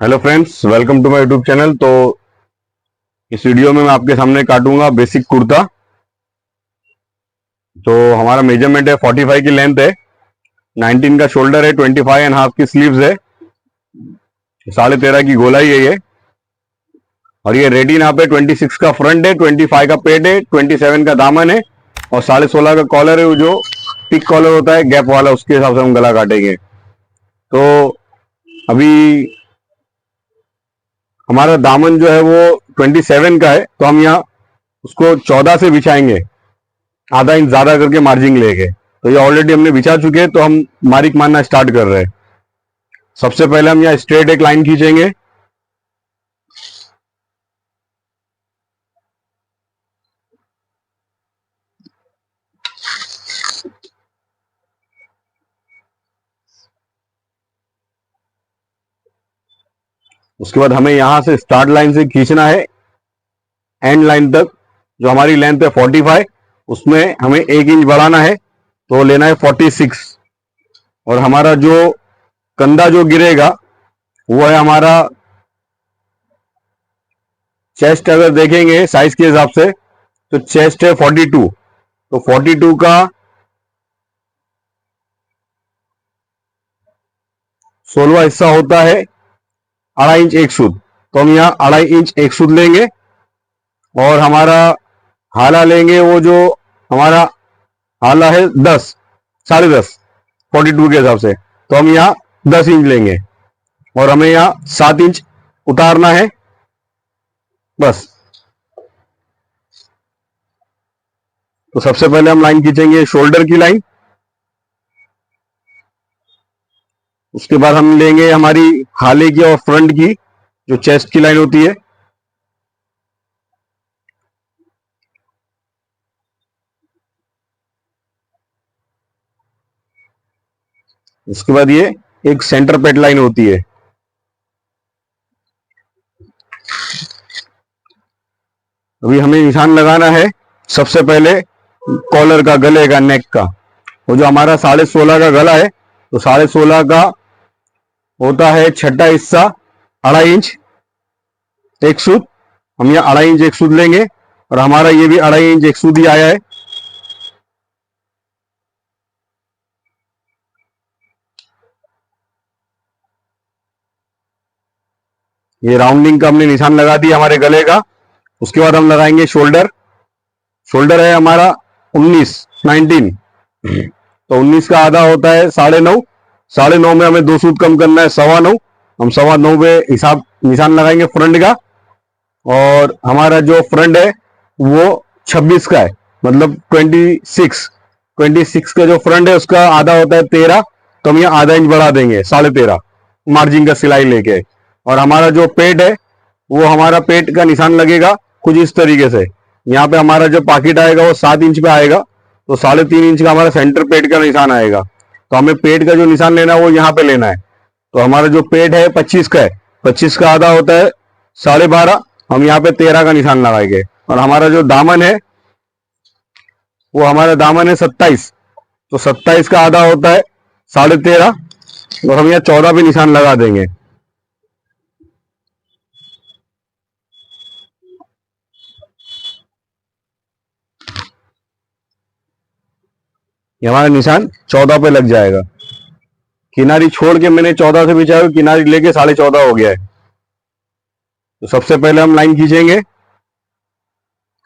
Hello friends, welcome to my YouTube channel. तो इस video में मैं आपके सामने काटूंगा बेसिक कुर्ता। तो हमारा मेजरमेंट है 45 की लेंथ है, 19 का शोल्डर है, 25 एंड हाफ की स्लीव्स है, 13.5 की गोलाई है ये। और ये रेडी यहाँ पे 26 का फ्रंट है, 25 का पेट है, 27 का दामन है और 16.5 का कॉलर है, जो पिक कॉलर होता है गैप वाला, उसके हिसाब से हम गला काटेंगे। तो अभी हमारा दामन जो है वो 27 का है, तो हम यहाँ उसको 14 से बिछाएंगे, आधा इंच ज्यादा करके मार्जिन लेके। तो ये ऑलरेडी हमने बिछा चुके हैं, तो हम मार्क मारना स्टार्ट कर रहे हैं। सबसे पहले हम यहाँ स्ट्रेट एक लाइन खींचेंगे। उसके बाद हमें यहां से स्टार्ट लाइन से खींचना है एंड लाइन तक। जो हमारी लेंथ है 45, उसमें हमें 1 इंच बढ़ाना है, तो लेना है 46। और हमारा जो कंधा जो गिरेगा वो है हमारा चेस्ट। अगर देखेंगे साइज के हिसाब से तो चेस्ट है 42, तो 42 का 16वां हिस्सा होता है 2.5 इंच एक सूद। तो हम यहाँ 2.5 इंच एक सूद लेंगे और हमारा हाला लेंगे, वो जो हमारा हाला है 10, 10.5, 42 के हिसाब से। तो हम यहाँ 10 इंच लेंगे और हमें यहाँ 7 इंच उतारना है बस। तो सबसे पहले हम लाइन खींचेंगे शोल्डर की लाइन। उसके बाद हम लेंगे हमारी हाले की और फ्रंट की जो चेस्ट की लाइन होती है। उसके बाद ये एक सेंटर पेट लाइन होती है। अभी हमें निशान लगाना है सबसे पहले कॉलर का, गले का, नेक का। वो जो हमारा 16.5 का गला है, तो 16.5 का होता है छठा हिस्सा 2.5 इंच एक सूद। हम यहाँ 2.5 इंच एक सूद लेंगे और हमारा ये भी 2.5 इंच एक सूद ही आया है। ये राउंडिंग का हमने निशान लगा दिया हमारे गले का। उसके बाद हम लगाएंगे शोल्डर। शोल्डर है हमारा 19 तो 19 का आधा होता है 9.5। 9.5 में हमें 2 सूद कम करना है 9.25। हम 9.25 पे हिसाब निशान लगाएंगे फ्रंट का। और हमारा जो फ्रंट है वो 26 का है, मतलब 26 का जो फ्रंट है उसका आधा होता है 13। तो हम यहाँ आधा इंच बढ़ा देंगे 13.5 मार्जिन का सिलाई लेके। और हमारा जो पेट है वो हमारा पेट का निशान लगेगा कुछ इस तरीके से। यहाँ पे हमारा जो पॉकेट आएगा वो 7 इंच पे आएगा, तो 3.5 इंच का हमारा सेंटर पेट का निशान आएगा। तो हमें पेट का जो निशान लेना है वो यहाँ पे लेना है। तो हमारा जो पेट है 25 का है, 25 का आधा होता है 12.5। हम यहाँ पे 13 का निशान लगाएंगे। और हमारा जो दामन है वो हमारा दामन है 27, तो 27 का आधा होता है 13.5 और हम यहाँ 14 पे निशान लगा देंगे। ये हमारा निशान 14 पे लग जाएगा। किनारी छोड़ के मैंने 14 से बिछाया, किनारी लेके 14.5 हो गया है। तो सबसे पहले हम लाइन खींचेंगे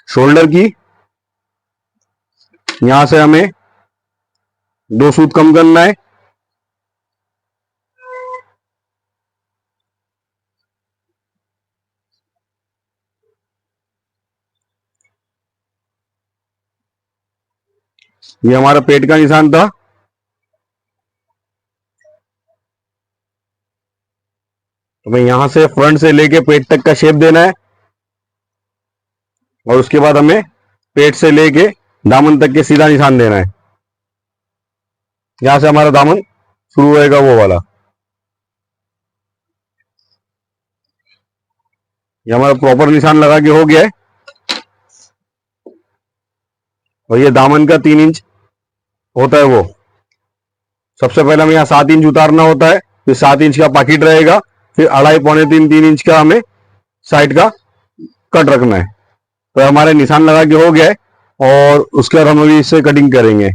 शोल्डर की। यहां से हमें 2 सूद कम करना है। ये हमारा पेट का निशान था। तो हमें यहां से फ्रंट से लेके पेट तक का शेप देना है और उसके बाद हमें पेट से लेके दामन तक के सीधा निशान देना है। यहां से हमारा दामन शुरू होएगा वो वाला। ये हमारा प्रॉपर निशान लगा के हो गया है। और ये दामन का 3 इंच होता है वो। सबसे पहले हमें यहाँ 7 इंच उतारना होता है, फिर 7 इंच का पॉकेट रहेगा, फिर 2.5 पौने 3 इंच का हमें साइड का कट रखना है। तो हमारे निशान लगा के हो गया है, और उसके बाद हम अभी इससे कटिंग करेंगे।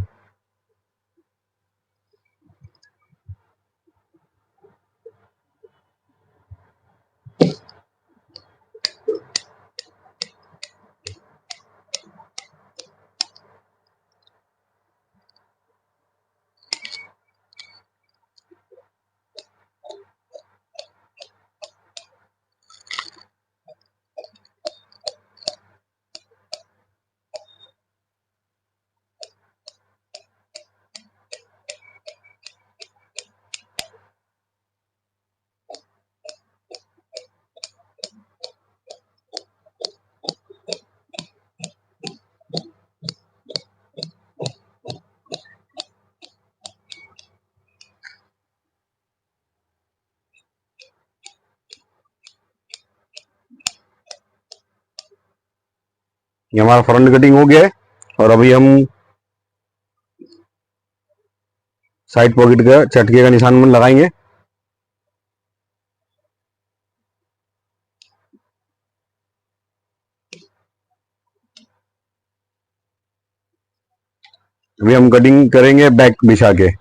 ये हमारा फ्रंट कटिंग हो गया है, और अभी हम साइड पॉकेट का चटके का निशान लगाएंगे। अभी हम कटिंग करेंगे बैक बिछा के।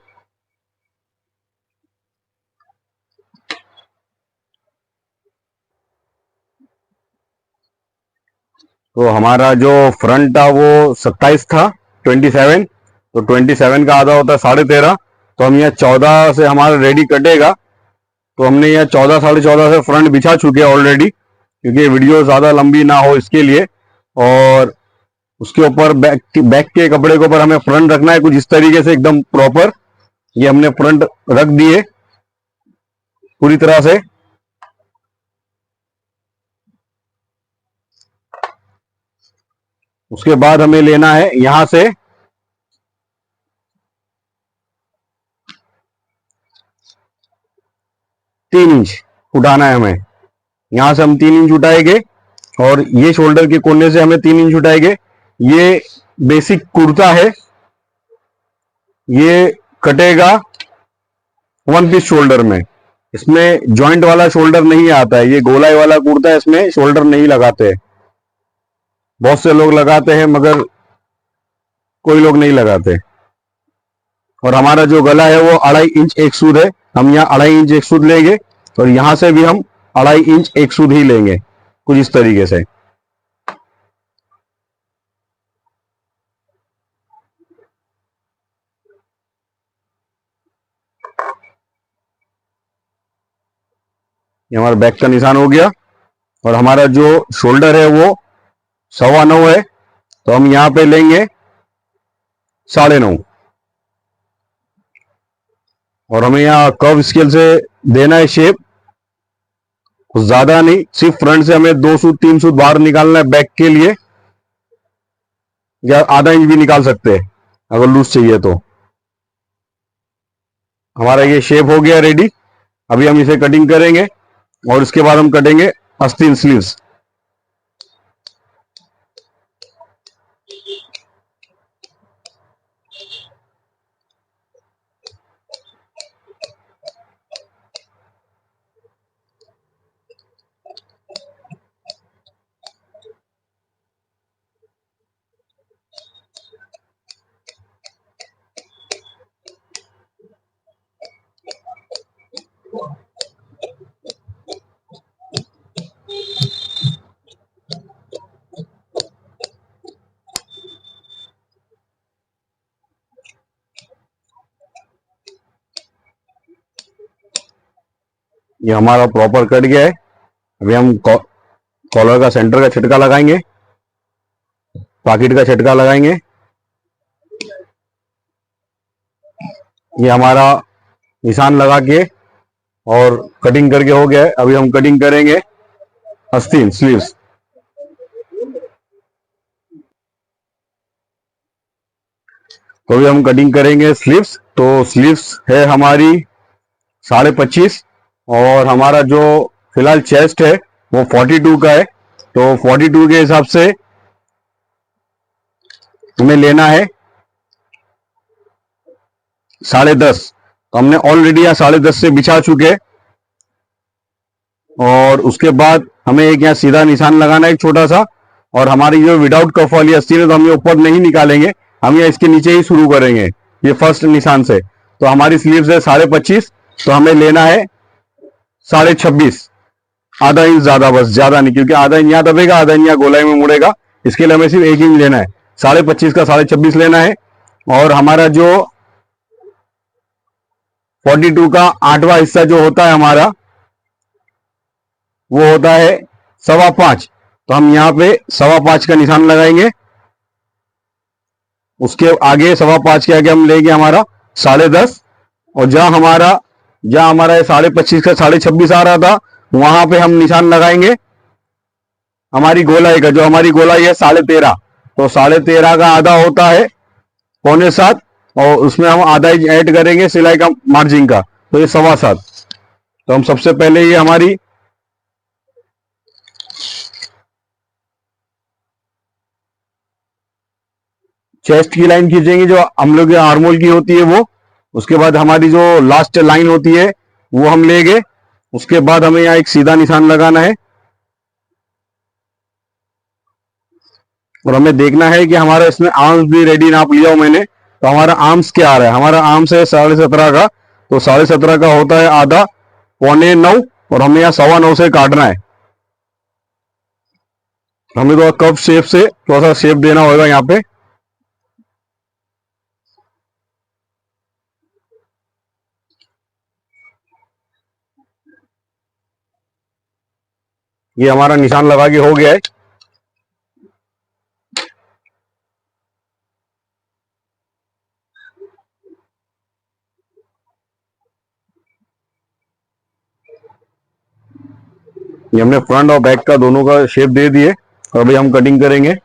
तो हमारा जो फ्रंट था वो 27 था, 27। तो 27 का आधा होता है 13.5। तो हम यहाँ 14 से हमारा रेडी कटेगा। तो हमने यहाँ 14 14.5 से फ्रंट बिछा चुके हैं ऑलरेडी, क्योंकि वीडियो ज़्यादा लंबी ना हो इसके लिए। और उसके ऊपर बैक के कपड़े के ऊपर हमें फ्रंट रखना है कुछ इस तरीके से, एकदम प्रॉपर। ये हमने फ्रंट रख दिए पूरी तरह से। उसके बाद हमें लेना है यहां से 3 इंच उठाना है हमें। यहां से हम 3 इंच उठाएंगे, और ये शोल्डर के कोने से हमें 3 इंच उठाएंगे। ये बेसिक कुर्ता है, ये कटेगा 1 पीस शोल्डर में। इसमें जॉइंट वाला शोल्डर नहीं आता है, ये गोलाई वाला कुर्ता है, इसमें शोल्डर नहीं लगाते। बहुत से लोग लगाते हैं मगर कोई लोग नहीं लगाते। और हमारा जो गला है वो 2.5 इंच एक सूद है। हम यहाँ 2.5 इंच एक सूद लेंगे, और यहां से भी हम 2.5 इंच एक सूद ही लेंगे कुछ इस तरीके से। ये हमारा बैक का निशान हो गया, और हमारा जो शोल्डर है वो 9.25 है। तो हम यहां पे लेंगे 9.5। और हमें यहाँ कर्व स्केल से देना है शेप, कुछ ज्यादा नहीं, सिर्फ फ्रंट से हमें 2 सूद 3 सूद बाहर निकालना है बैक के लिए, या आधा इंच भी निकाल सकते हैं अगर लूज चाहिए तो। हमारा ये शेप हो गया रेडी। अभी हम इसे कटिंग करेंगे, और उसके बाद हम कटेंगे आस्तीन स्लीव्स। ये हमारा प्रॉपर कट गया है। अभी हम कॉलर का सेंटर का छिटका लगाएंगे, पॉकेट का छिटका लगाएंगे। ये हमारा निशान लगा के और कटिंग करके हो गया है। अभी हम कटिंग करेंगे आस्तीन स्लीव्स। तो अभी हम कटिंग करेंगे स्लीव्स। तो स्लीव्स है हमारी 25.5, और हमारा जो फिलहाल चेस्ट है वो 42 का है। तो 42 के हिसाब से हमें लेना है 10.5। तो हमने ऑलरेडी यहाँ 10.5 से बिछा चुके हैं। और उसके बाद हमें एक यहाँ सीधा निशान लगाना है एक छोटा सा, और हमारी जो विदाउट कफ वाली अस्ती है तो हम ये ऊपर नहीं निकालेंगे, हम ये इसके नीचे ही शुरू करेंगे, ये फर्स्ट निशान से। तो हमारी स्लीव्स है 25.5, तो हमें लेना है 26.5, आधा इंच ज्यादा, बस ज्यादा नहीं, क्योंकि आधा इंच यहाँ दबेगा, आधा इंच यहाँ गोलाई में मुड़ेगा, इसके लिए हमें सिर्फ 1 इंच लेना है। 25.5 का 26.5 लेना है। और हमारा जो 42 का 8वां हिस्सा जो होता है हमारा, वो होता है 5.25, तो हम यहाँ पे 5.25 का निशान लगाएंगे। उसके आगे 5.25 के आगे हम लेंगे हमारा 10.5, और जहां हमारा 25.5 का 26.5 आ रहा था, वहां पे हम निशान लगाएंगे हमारी गोलाई का। जो हमारी गोलाई है 13.5, तो 13.5 का आधा होता है 6.25, और उसमें हम आधा इंच ऐड करेंगे सिलाई का मार्जिन का, तो ये 7.25। तो हम सबसे पहले ये हमारी चेस्ट की लाइन खींचेंगे जो हम लोग आर्मोल की होती है वो। उसके बाद हमारी जो लास्ट लाइन होती है वो हम लेंगे। उसके बाद हमें यहाँ एक सीधा निशान लगाना है, और हमें देखना है कि हमारा इसमें आर्म्स भी रेडी नाप लिया हो मैंने। तो हमारा आर्म्स क्या आ रहा है, हमारा आर्म्स है 17.5 का, तो 17.5 का होता है आधा 8.25, और हमें यहाँ 9.25 से काटना है। हमें थोड़ा कप शेप से थोड़ा सा शेप देना होगा यहाँ पे। ये हमारा निशान लगा के हो गया है। ये हमने फ्रंट और बैक का दोनों का शेप दे दिए, और अभी हम कटिंग करेंगे।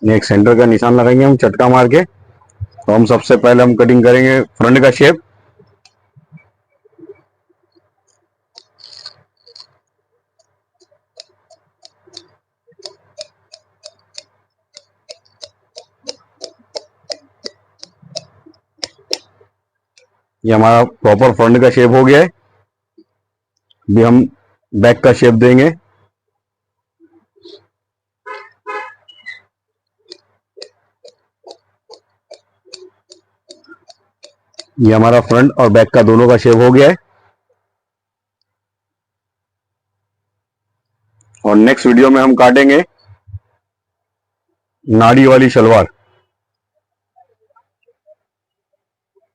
एक सेंटर का निशान लगाएंगे हम चटका मार के। तो हम सबसे पहले हम कटिंग करेंगे फ्रंट का शेप। ये हमारा प्रॉपर फ्रंट का शेप हो गया है। अभी हम बैक का शेप देंगे। ये हमारा फ्रंट और बैक का दोनों का शेप हो गया है। और नेक्स्ट वीडियो में हम काटेंगे नाड़ी वाली शलवार।